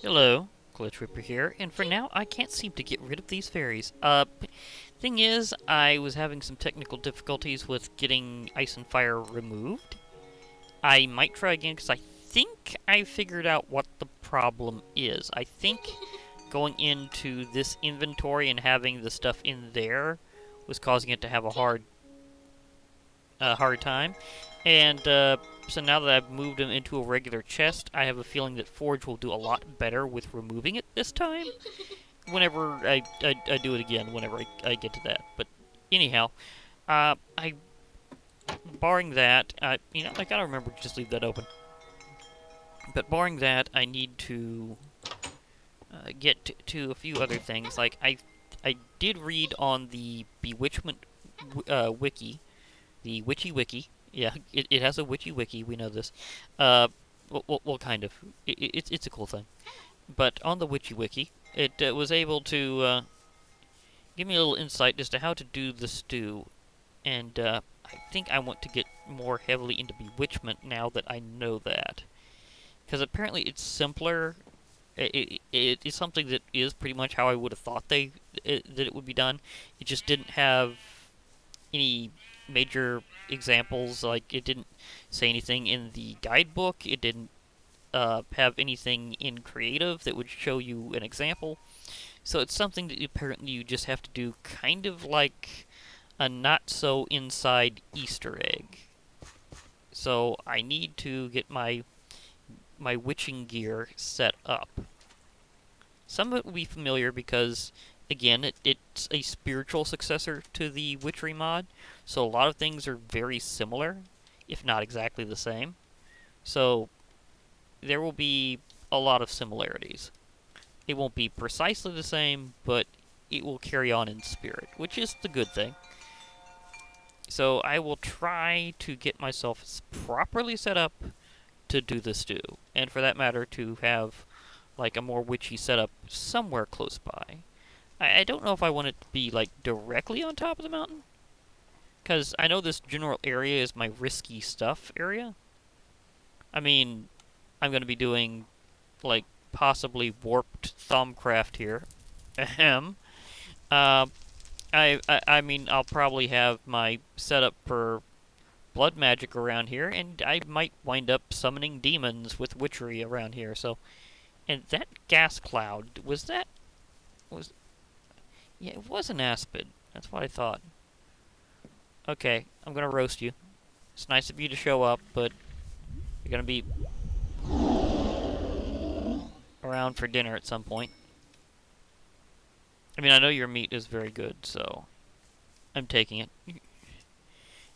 Hello, Glitch Reaper here, and for now I can't seem to get rid of these fairies. Thing is, I was having some technical difficulties with getting Ice and Fire removed. I might try again because I think I figured out what the problem is. I think going into this inventory and having the stuff in there was causing it to have a hard time. And so now that I've moved them into a regular chest, I have a feeling that Forge will do a lot better with removing it this time. Whenever I do it again, whenever I get to that. But anyhow, I barring that, I gotta remember to just leave that open. But barring that, I need to get to a few other things. Like I did read on the Bewitchment wiki, the Witchy Wiki. Yeah, it has a Witchy Wiki. We know this. Well, kind of. It's a cool thing. But on the Witchy Wiki, it was able to give me a little insight as to how to do the stew. And I think I want to get more heavily into Bewitchment now that I know that. Because apparently it's simpler. It is something that is pretty much how I would have thought that it would be done. It just didn't have any major examples. Like, it didn't say anything in the guidebook. It didn't have anything in creative that would show you an example. So it's something that apparently you just have to do, kind of like a not so inside Easter egg. So I need to get my witching gear set up. Some of it will be familiar because, again, it's a spiritual successor to the witchery mod, so a lot of things are very similar, if not exactly the same. So there will be a lot of similarities. It won't be precisely the same, but it will carry on in spirit, which is the good thing. So I will try to get myself properly set up to do the stew, and for that matter, to have like a more witchy setup somewhere close by. I don't know if I want it to be like directly on top of the mountain, because I know this general area is my risky stuff area. I mean, I'm going to be doing like possibly warped Thumbcraft here. Ahem. Uh, I mean, I'll probably have my setup for blood magic around here, and I might wind up summoning demons with witchery around here. So, and that gas cloud was yeah, it was an aspid. That's what I thought. Okay, I'm gonna roast you. It's nice of you to show up, but you're gonna be around for dinner at some point. I mean, I know your meat is very good, so I'm taking it.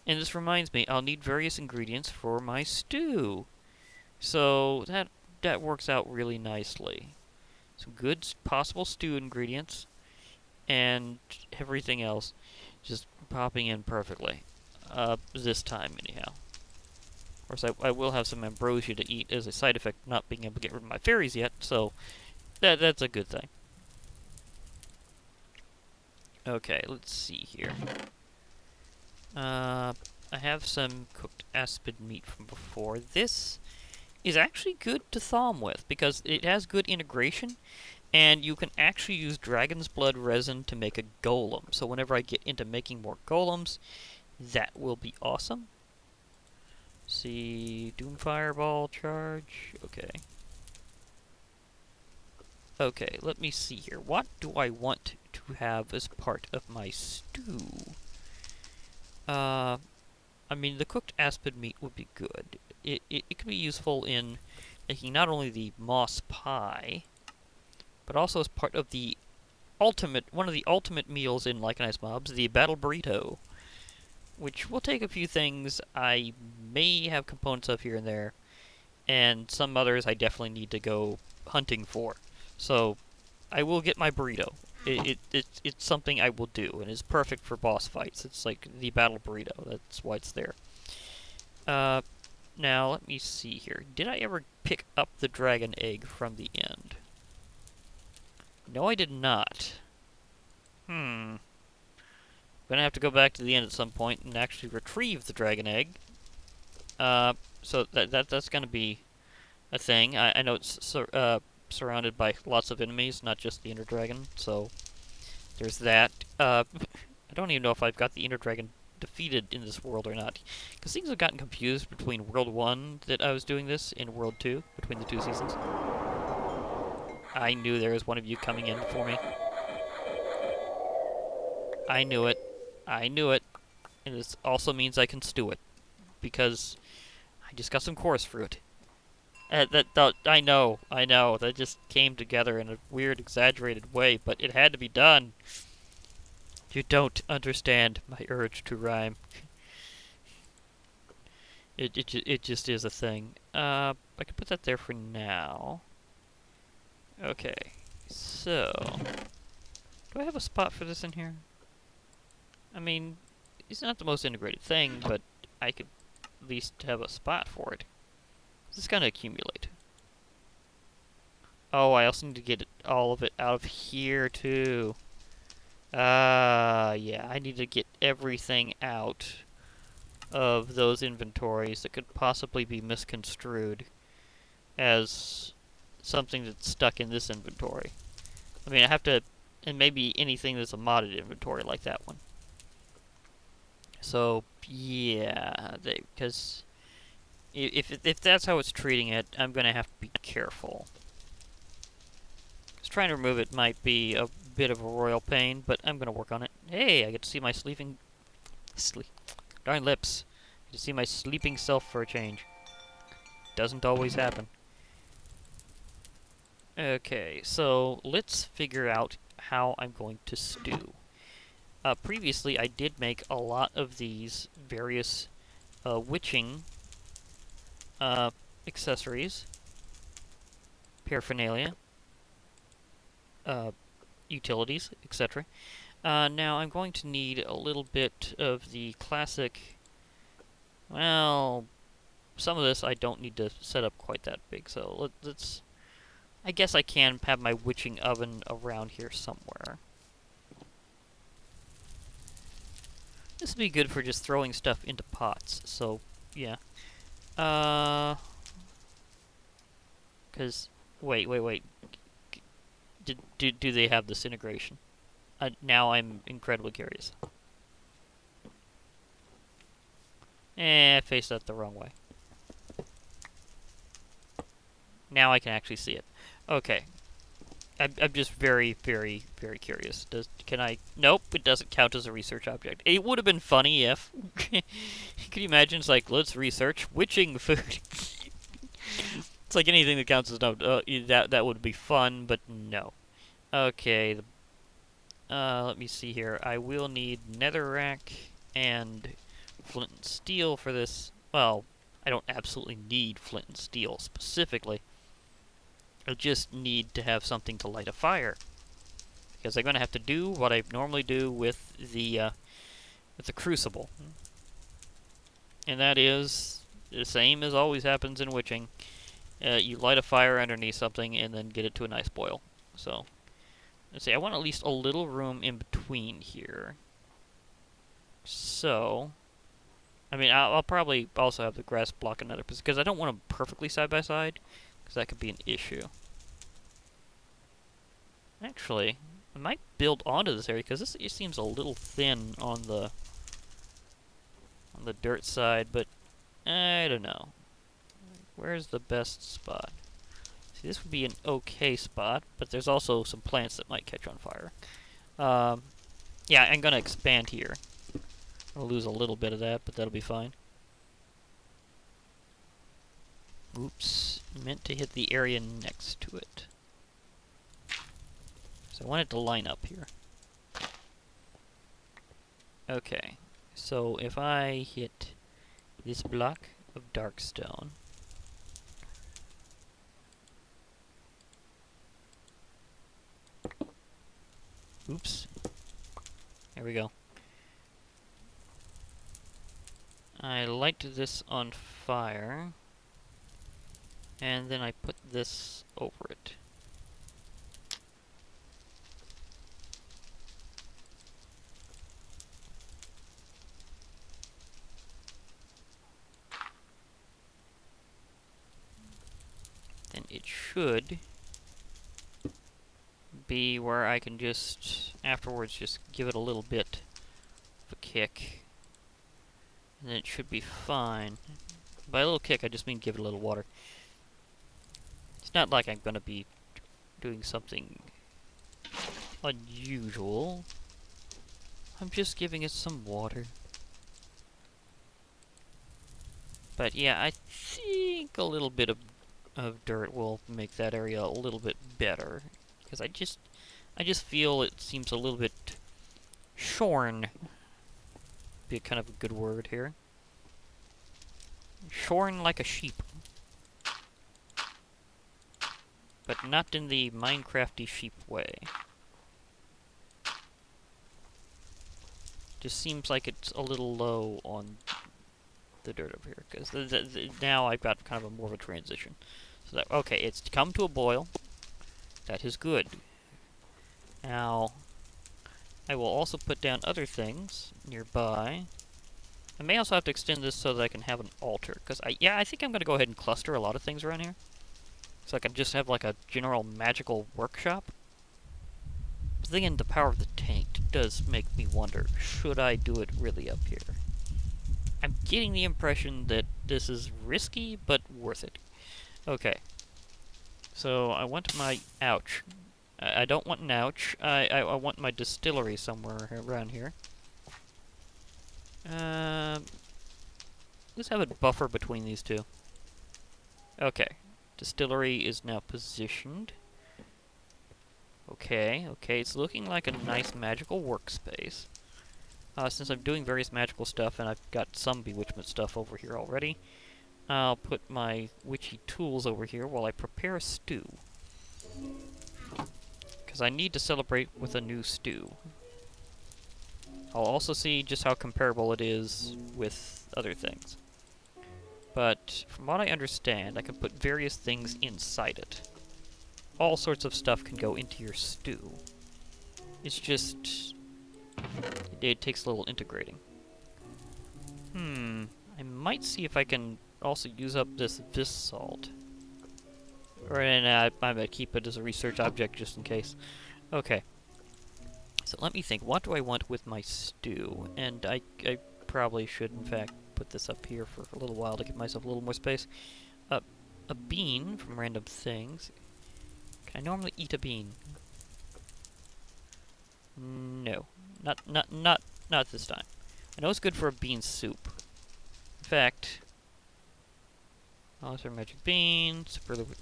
And this reminds me, I'll need various ingredients for my stew. So that works out really nicely. Some good possible stew ingredients and everything else just popping in perfectly. This time, anyhow. Of course, I will have some ambrosia to eat as a side effect of not being able to get rid of my fairies yet, so that's a good thing. Okay, let's see here. I have some cooked aspid meat from before. This is actually good to thaum with because it has good integration, and you can actually use dragon's blood resin to make a golem. So whenever I get into making more golems, that will be awesome. See, Doom Fireball charge. Okay. Okay, let me see here. What do I want to have as part of my stew? I mean, the cooked aspid meat would be good. It could be useful in making not only the moss pie, but also as part of the one of the ultimate meals in Like Nice Mobs, the battle burrito, which will take a few things I may have components of here and there, and some others I definitely need to go hunting for. So I will get my burrito. It's something I will do, and it's perfect for boss fights. It's like the battle burrito. That's why it's there. Now let me see here. Did I ever pick up the dragon egg from the end? No, I did not. Gonna have to go back to the end at some point and actually retrieve the dragon egg. So that's gonna be a thing. I know it's surrounded by lots of enemies, not just the Ender Dragon, so there's that. I don't even know if I've got the Ender Dragon defeated in this world or not, because things have gotten confused between World 1 that I was doing this and World 2, between the two seasons. I knew there was one of you coming in for me. I knew it. I knew it. And this also means I can stew it, because I just got some chorus fruit. I know, that just came together in a weird, exaggerated way, but it had to be done. You don't understand my urge to rhyme. It just is a thing. I can put that there for now. Okay, so do I have a spot for this in here? I mean, it's not the most integrated thing, but I could at least have a spot for it. This is gonna accumulate. Oh, I also need to get all of it out of here too. Yeah, I need to get everything out of those inventories that could possibly be misconstrued as something that's stuck in this inventory. I mean, I have to, and maybe anything that's a modded inventory like that one. So, yeah, because if that's how it's treating it, I'm going to have to be careful. Because trying to remove it might be a bit of a royal pain, but I'm going to work on it. Hey, I get to see my darn lips. I get to see my sleeping self for a change. Doesn't always happen. Okay, so let's figure out how I'm going to stew. Previously, I did make a lot of these various witching accessories, paraphernalia, utilities, etc. Now I'm going to need a little bit of the classic, well, some of this I don't need to set up quite that big, so let's, I guess I can have my witching oven around here somewhere. This would be good for just throwing stuff into pots, so, yeah. Because, wait. Do they have this integration? Now I'm incredibly curious. I faced that the wrong way. Now I can actually see it. Okay. I'm just very, very, very curious. Can I... Nope, it doesn't count as a research object. It would have been funny if... Can you imagine? It's like, let's research witching food. It's like anything that counts as... No, that would be fun, but no. Okay. Let me see here. I will need netherrack and flint and steel for this. Well, I don't absolutely need flint and steel specifically. I just need to have something to light a fire, because I'm going to have to do what I normally do with the crucible, and that is the same as always happens in witching. You light a fire underneath something and then get it to a nice boil. So let's see. I want at least a little room in between here. So, I mean, I'll probably also have the grass block another position, because I don't want them perfectly side by side, because that could be an issue. Actually, I might build onto this area, because this seems a little thin on the dirt side, but I don't know. Where's the best spot? See, this would be an okay spot, but there's also some plants that might catch on fire. Yeah, I'm going to expand here. I'll lose a little bit of that, but that'll be fine. Oops, meant to hit the area next to it. So I want it to line up here. Okay, so if I hit this block of dark stone, oops, there we go. I light this on fire, and then I put this over it. Then it should be where I can just, afterwards, just give it a little bit of a kick. And then it should be fine. By a little kick, I just mean give it a little water. It's not like I'm gonna be doing something unusual. I'm just giving it some water. But yeah, I think a little bit of dirt will make that area a little bit better. Because I just feel it seems a little bit shorn. Be kind of a good word here. Shorn like a sheep. But not in the Minecrafty sheep way. Just seems like it's a little low on the dirt over here, because now I've got kind of a more of a transition. So that, okay, it's come to a boil. That is good. Now, I will also put down other things nearby. I may also have to extend this so that I can have an altar, because I think I'm going to go ahead and cluster a lot of things around here. So I can just have like a general magical workshop. But then again, the power of the tank does make me wonder, should I do it really up here? I'm getting the impression that this is risky, but worth it. Okay. So I want my... Ouch. I don't want an ouch. I want my distillery somewhere around here. Let's have a buffer between these two. Okay. Distillery is now positioned. Okay, it's looking like a nice magical workspace. Since I'm doing various magical stuff, and I've got some bewitchment stuff over here already, I'll put my witchy tools over here while I prepare a stew. Because I need to celebrate with a new stew. I'll also see just how comparable it is with other things. But from what I understand, I can put various things inside it. All sorts of stuff can go into your stew. It's just... it takes a little integrating. I might see if I can also use up this salt. Or I might keep it as a research object just in case. Okay. So let me think. What do I want with my stew? And I probably should, in fact, put this up here for a little while to give myself a little more space. A bean from random things. Can I normally eat a bean? No. Not this time. I know it's good for a bean soup. In fact, also magic bean, super liquid.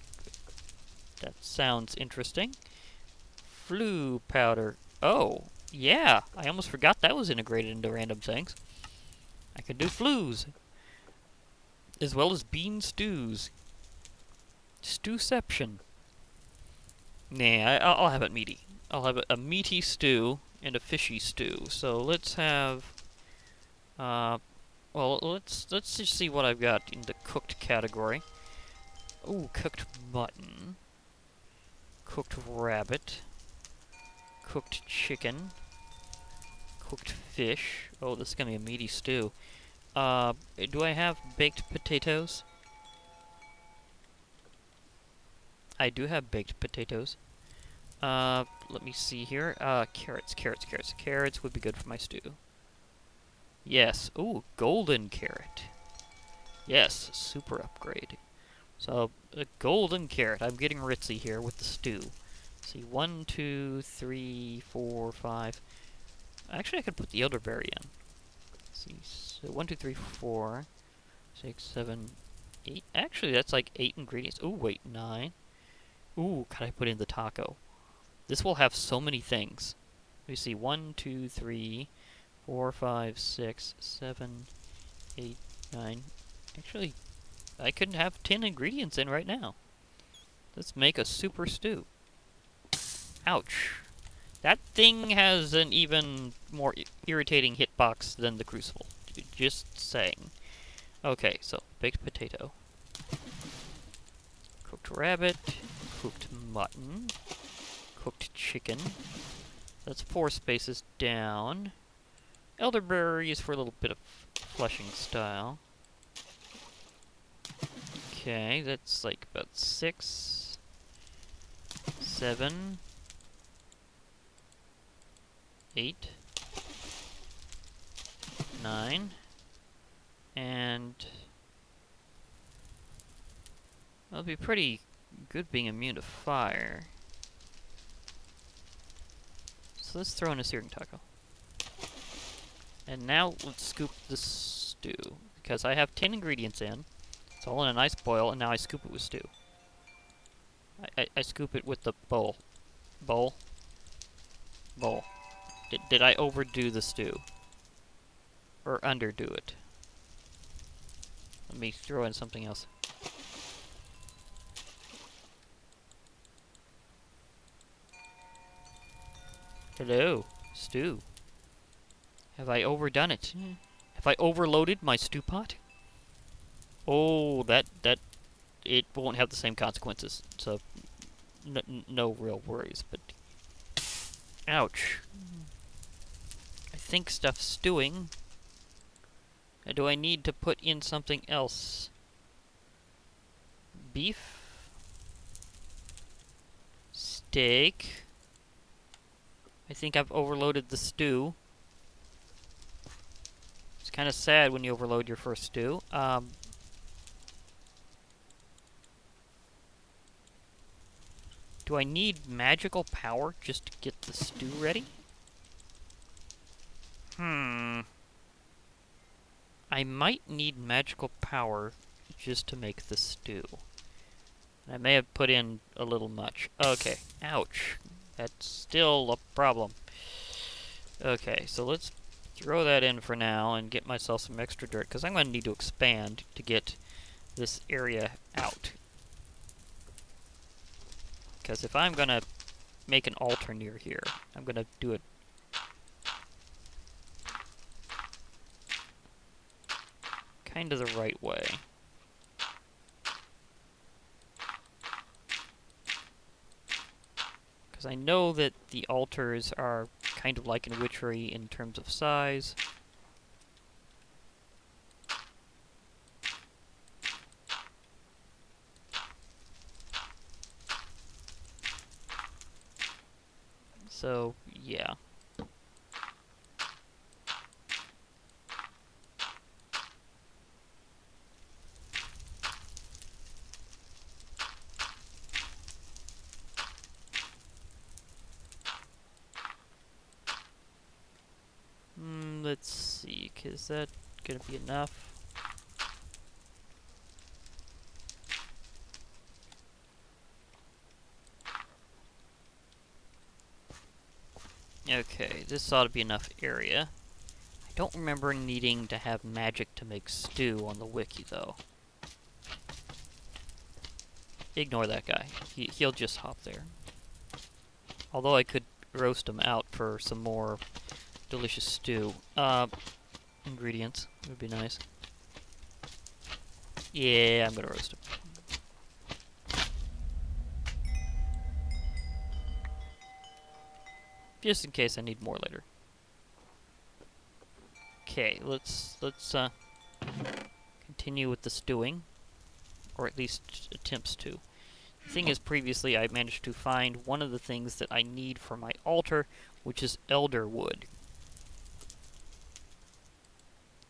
That sounds interesting. Flue powder. Oh, yeah. I almost forgot that was integrated into random things. I can do flues. As well as bean stews. Stewception. Nah, I'll have it meaty. I'll have a meaty stew and a fishy stew. So let's have... well, let's just see what I've got in the cooked category. Ooh, cooked mutton. Cooked rabbit. Cooked chicken. Cooked fish. Oh, this is gonna be a meaty stew. Do I have baked potatoes? I do have baked potatoes. Let me see here. Carrots. Carrots would be good for my stew. Yes. Ooh, golden carrot. Yes, super upgrade. So, a golden carrot. I'm getting ritzy here with the stew. Let's see, 1, 2, 3, 4, 5. Actually, I could put the elderberry in. Let's see, so 1, 2, 3, 4, 6, 7, 8. Actually, that's like 8 ingredients. Ooh, wait, 9. Ooh, could I put in the taco? This will have so many things. Let me see, 1, 2, 3, 4, 5, 6, 7, 8, 9. Actually, I could have 10 ingredients in right now. Let's make a super stew. Ouch. That thing has an even more irritating hitbox than the Crucible. Just saying. Okay, so, baked potato. Cooked rabbit. Cooked mutton. Cooked chicken. That's 4 spaces down. Elderberries for a little bit of flushing style. Okay, that's like about 6, 7, 8, 9, and it'll be pretty good being immune to fire. So let's throw in a searing taco. And now let's scoop the stew, because I have 10 ingredients in. It's all in a nice boil, and now I scoop it with stew. I scoop it with the bowl. Bowl? Bowl. Did I overdo the stew? Or underdo it? Let me throw in something else. Hello, stew. Have I overdone it? Have I overloaded my stew pot? Oh, that it won't have the same consequences. So no real worries, but ouch. I think stuff's stewing. Do I need to put in something else? Beef? Steak? I think I've overloaded the stew. It's kind of sad when you overload your first stew. Do I need magical power just to get the stew ready? I might need magical power just to make the stew. I may have put in a little much. Okay, ouch. That's still a problem. Okay, so let's throw that in for now and get myself some extra dirt, because I'm going to need to expand to get this area out. Because if I'm going to make an altar near here, I'm going to do it kind of the right way. Because I know that the altars are kind of like in witchery in terms of size. So, yeah. Let's see, is that gonna be enough? Okay, this ought to be enough area. I don't remember needing to have magic to make stew on the wiki, though. Ignore that guy. He'll just hop there. Although I could roast him out for some more delicious stew. Ingredients would be nice. Yeah, I'm gonna roast him. Just in case I need more later. Okay, let's continue with the stewing, or at least attempts to. The thing is, previously I managed to find one of the things that I need for my altar, which is elder wood.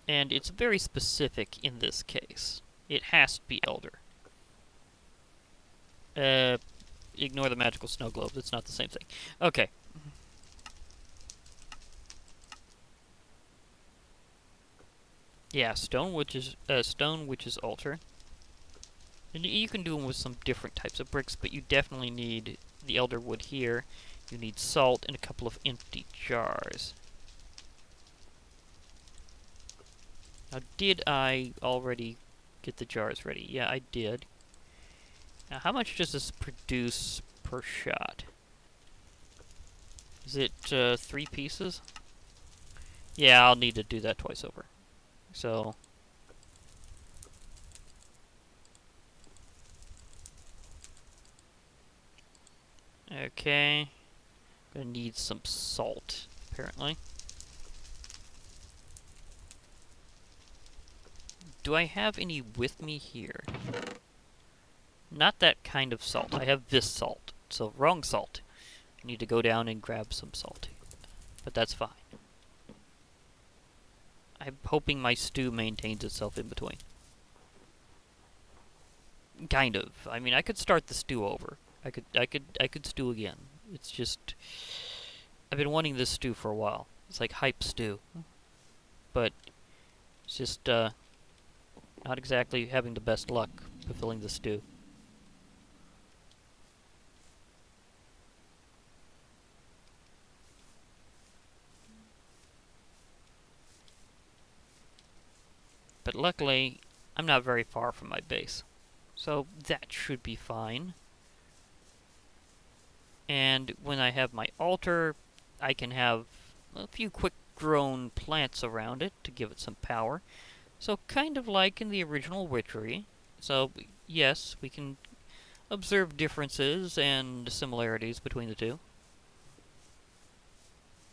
And it's very specific in this case. It has to be elder. Ignore the magical snow globe. It's not the same thing. Okay. Yeah, stone witch's altar. And you can do them with some different types of bricks, but you definitely need the elder wood here. You need salt and a couple of empty jars. Now, did I already get the jars ready? Yeah, I did. Now, how much does this produce per shot? Is it 3 pieces? Yeah, I'll need to do that twice over. So, okay. Gonna need some salt, apparently. Do I have any with me here? Not that kind of salt. I have this salt. So, wrong salt. I need to go down and grab some salt. but that's fine. I'm hoping my stew maintains itself in between. Kind of. I mean, I could start the stew over. I could stew again. It's just, I've been wanting this stew for a while. It's like hype stew, but it's just not exactly having the best luck fulfilling the stew. But luckily, I'm not very far from my base, so that should be fine. And when I have my altar, I can have a few quick-grown plants around it to give it some power. So kind of like in the original Witchery. So yes, we can observe differences and similarities between the two.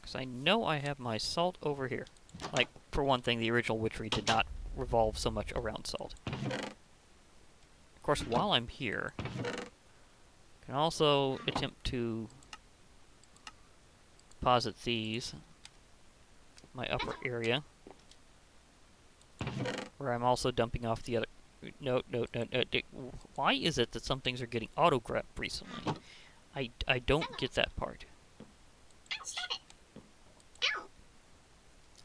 Because I know I have my salt over here. Like, for one thing, the original Witchery did not revolve so much around salt. Of course, while I'm here, I can also attempt to deposit these in my upper area, where I'm also dumping off the other... No. Why is it that some things are getting auto-grep recently? I don't get that part.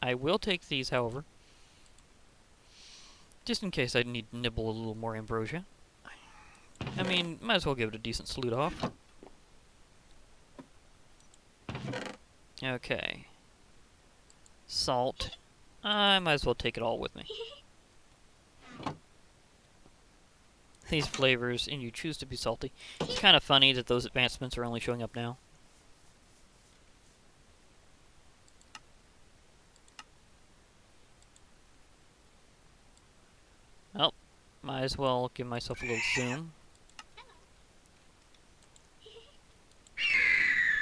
I will take these, however, just in case I need to nibble a little more ambrosia. I mean, might as well give it a decent salute off. Okay. Salt. I might as well take it all with me. These flavors, and you choose to be salty. It's kind of funny that those advancements are only showing up now. Well, might as well give myself a little zoom.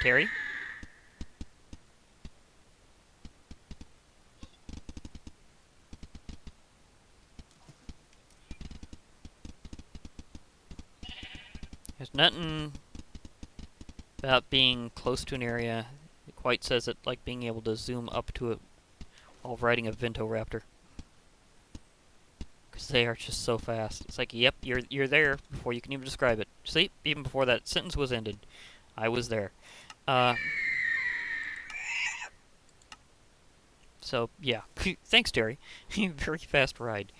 Terry? There's nothing about being close to an area that quite says it like being able to zoom up to it while riding a Ventoraptor. Because they are just so fast. It's like, yep, you're there before you can even describe it. See, even before that sentence was ended, I was there. So, yeah. Thanks, Terry. Very fast ride.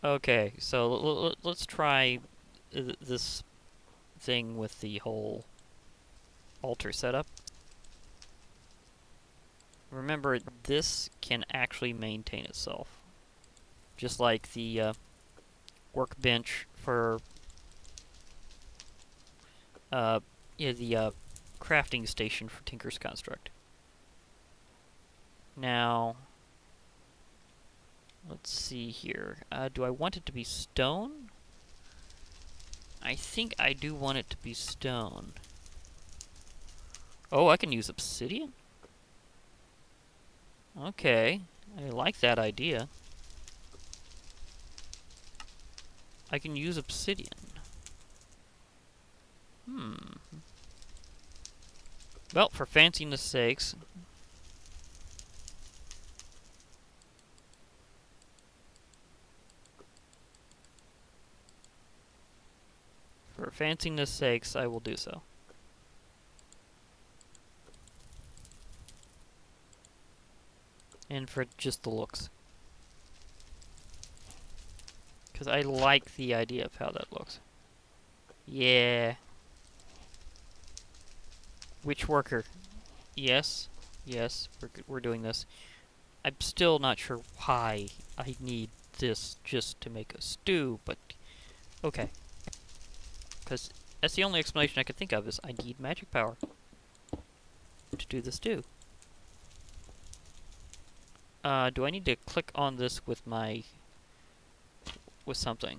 Okay, so let's try this thing with the whole altar setup. Remember, this can actually maintain itself. Just like the workbench for the crafting station for Tinker's Construct. Now, let's see here. Do I want it to be stone? I think I do want it to be stone. Oh, I can use obsidian? Okay, I like that idea. I can use obsidian. Well, for fanciness sakes... For fanciness sakes, I will do so. And for just the looks. Because I like the idea of how that looks. Yeah. Witch worker. Yes. Yes, we're doing this. I'm still not sure why I need this just to make a stew, but... Okay. Because that's the only explanation I could think of, is I need magic power to do the stew. Do I need to click on this with my... with something?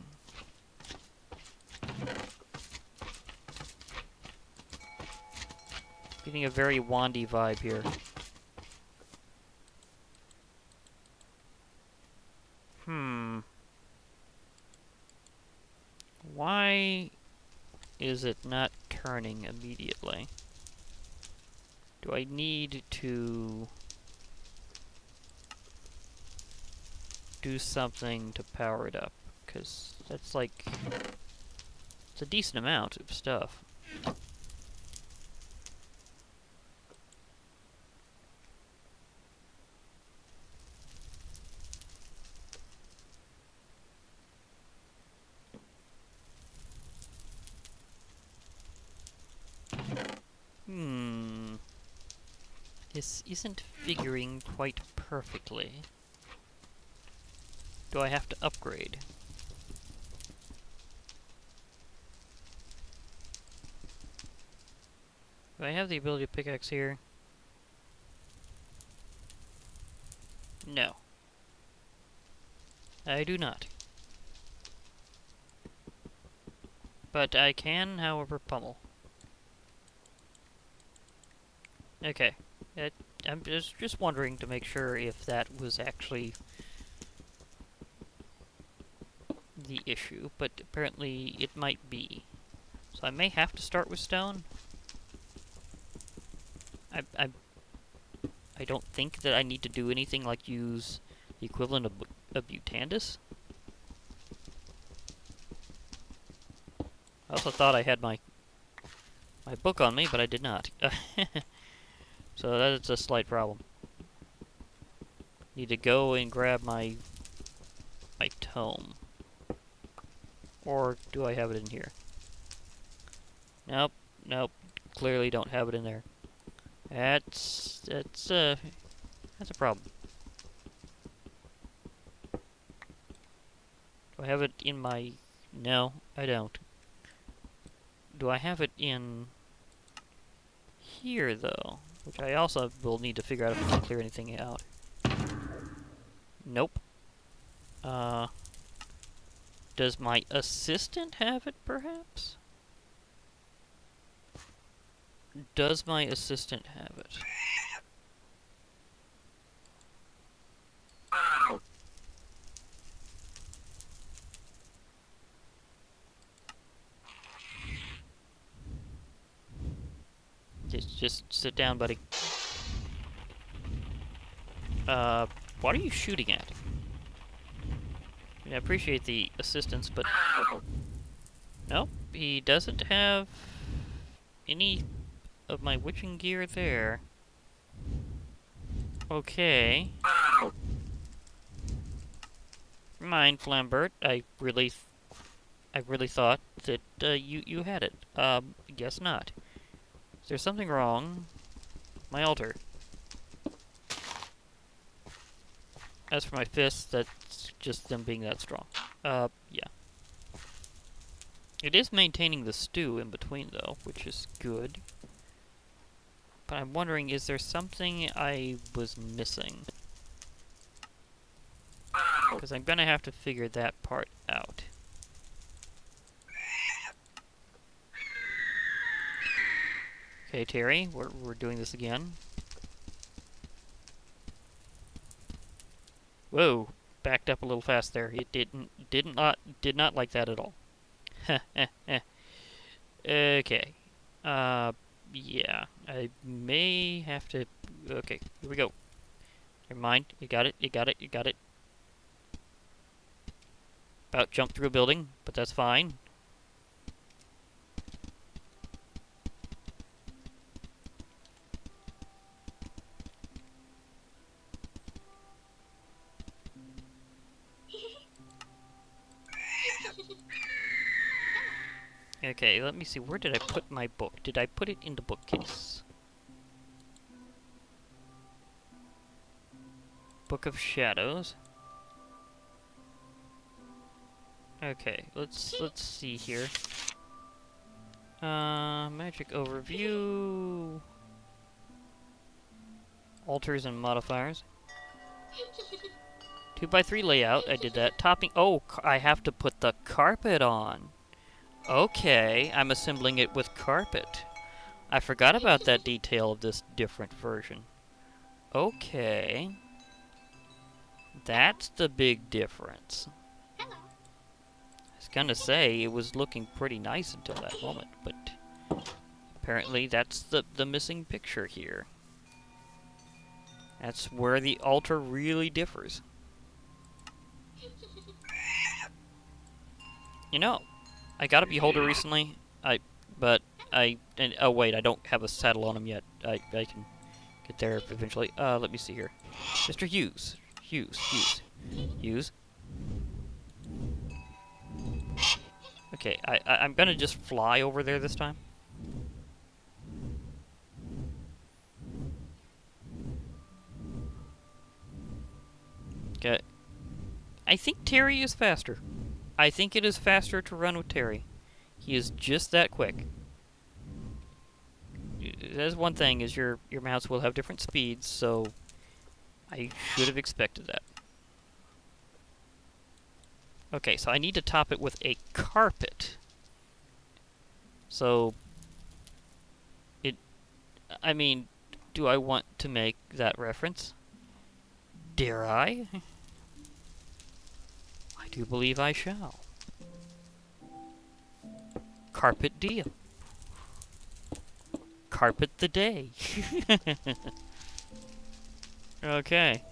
Getting a very wandy vibe here. Why is it not turning immediately? Do I need to do something to power it up, because that's like... it's a decent amount of stuff. This isn't figuring quite perfectly. Do I have to upgrade? Do I have the ability to pickaxe here? No. I do not. But I can, however, pummel. Okay. I'm just wondering to make sure if that was actually the issue, but apparently it might be. So I may have to start with stone. I don't think that I need to do anything like use the equivalent of Butandus. I also thought I had my book on me, but I did not. So that's a slight problem. Need to go and grab my tome. Or do I have it in here? Nope, nope. Clearly don't have it in there. That's a problem. Do I have it in my... No, I don't. Do I have it in here, though? Which I also will need to figure out if I can clear anything out. Nope. Does my assistant have it, perhaps? Does my assistant have it? Just sit down, buddy. What are you shooting at? I mean, I appreciate the assistance, but... Nope, he doesn't have any of my witching gear there. Okay. Mind, Flambert. I really thought that you had it. Guess not. Is there something wrong? My altar. As for my fists, that's just them being that strong. Yeah. It is maintaining the stew in between, though, which is good. But I'm wondering, is there something I was missing? Because I'm gonna have to figure that part out. Okay, Terry, we're doing this again. Whoa, backed up a little fast there. It did not like that at all. Okay. Yeah, I may have to... Okay, here we go. Never mind. You got it, you got it, you got it. About jumped through a building, but that's fine. Okay, let me see. Where did I put my book? Did I put it in the bookcase? Book of Shadows. Okay, let's see here. Magic overview. Altars and modifiers. 2x3 layout. I did that. Topping. Oh, I have to put the carpet on. Okay, I'm assembling it with carpet. I forgot about that detail of this different version. Okay. That's the big difference. I was gonna say, it was looking pretty nice until that moment, but apparently that's the missing picture here. That's where the altar really differs. You know, I got a beholder recently. Oh wait, I don't have a saddle on him yet. I can get there eventually. Let me see here. Mr. Hughes. Okay, I'm gonna just fly over there this time. Okay. I think Terry is faster. I think it is faster to run with Terry. He is just that quick. That's one thing, is your mouse will have different speeds, so I should have expected that. Okay, so I need to top it with a carpet. So, I mean, do I want to make that reference? Dare I? I do believe I shall. Carpet diem. Carpet the day. Okay.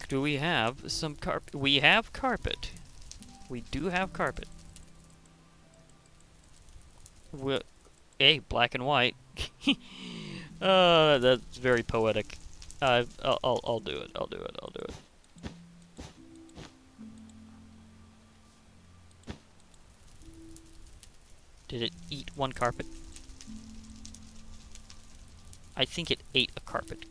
Do we have some carpet? We have carpet. We do have carpet. Hey, black and white. That's very poetic. I'll do it. I'll do it. Did it eat one carpet? I think it ate a carpet.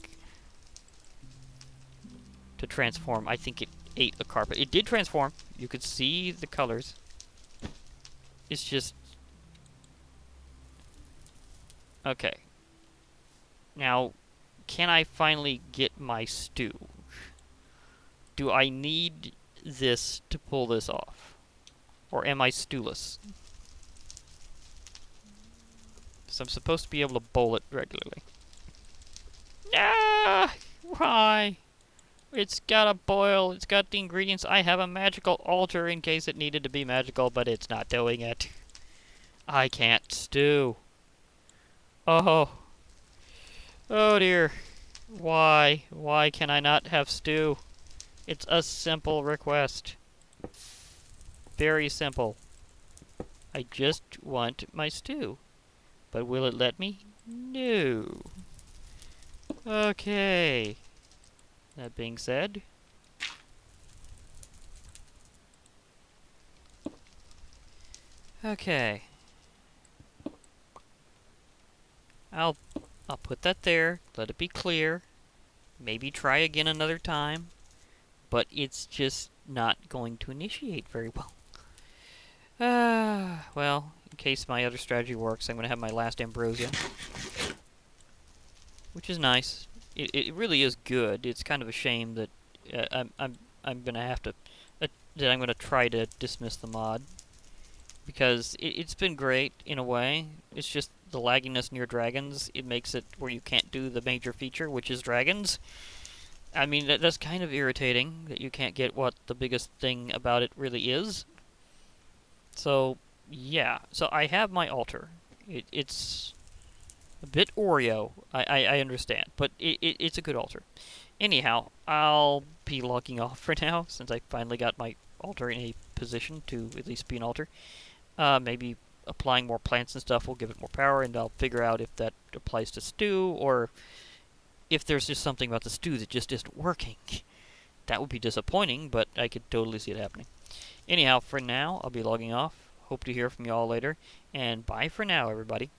To transform, I think it ate a carpet. It did transform. You could see the colors. It's just... Okay. Now, can I finally get my stew? Do I need this to pull this off? Or am I stewless? So I'm supposed to be able to bowl it regularly. Ah! Why? It's gotta boil. It's got the ingredients. I have a magical altar in case it needed to be magical, but it's not doing it. I can't stew. Oh. Oh dear. Why? Why can I not have stew? It's a simple request. Very simple. I just want my stew. But will it let me? No. Okay. That being said, okay. I'll put that there, let it be clear. Maybe try again another time, but it's just not going to initiate very well. Well, in case my other strategy works, I'm going to have my last ambrosia, which is nice. It really is good. It's kind of a shame that I'm gonna have to that I'm gonna try to dismiss the mod, because it's been great in a way. It's just the lagginess near dragons. It makes it where you can't do the major feature, which is dragons. I mean, that's kind of irritating that you can't get what the biggest thing about it really is. So yeah, so I have my altar. It's a bit Oreo, I understand, but it's a good altar. Anyhow, I'll be logging off for now, since I finally got my altar in a position to at least be an altar. Maybe applying more plants and stuff will give it more power, and I'll figure out if that applies to stew, or if there's just something about the stew that just isn't working. That would be disappointing, but I could totally see it happening. Anyhow, for now, I'll be logging off. Hope to hear from you all later, and bye for now, everybody.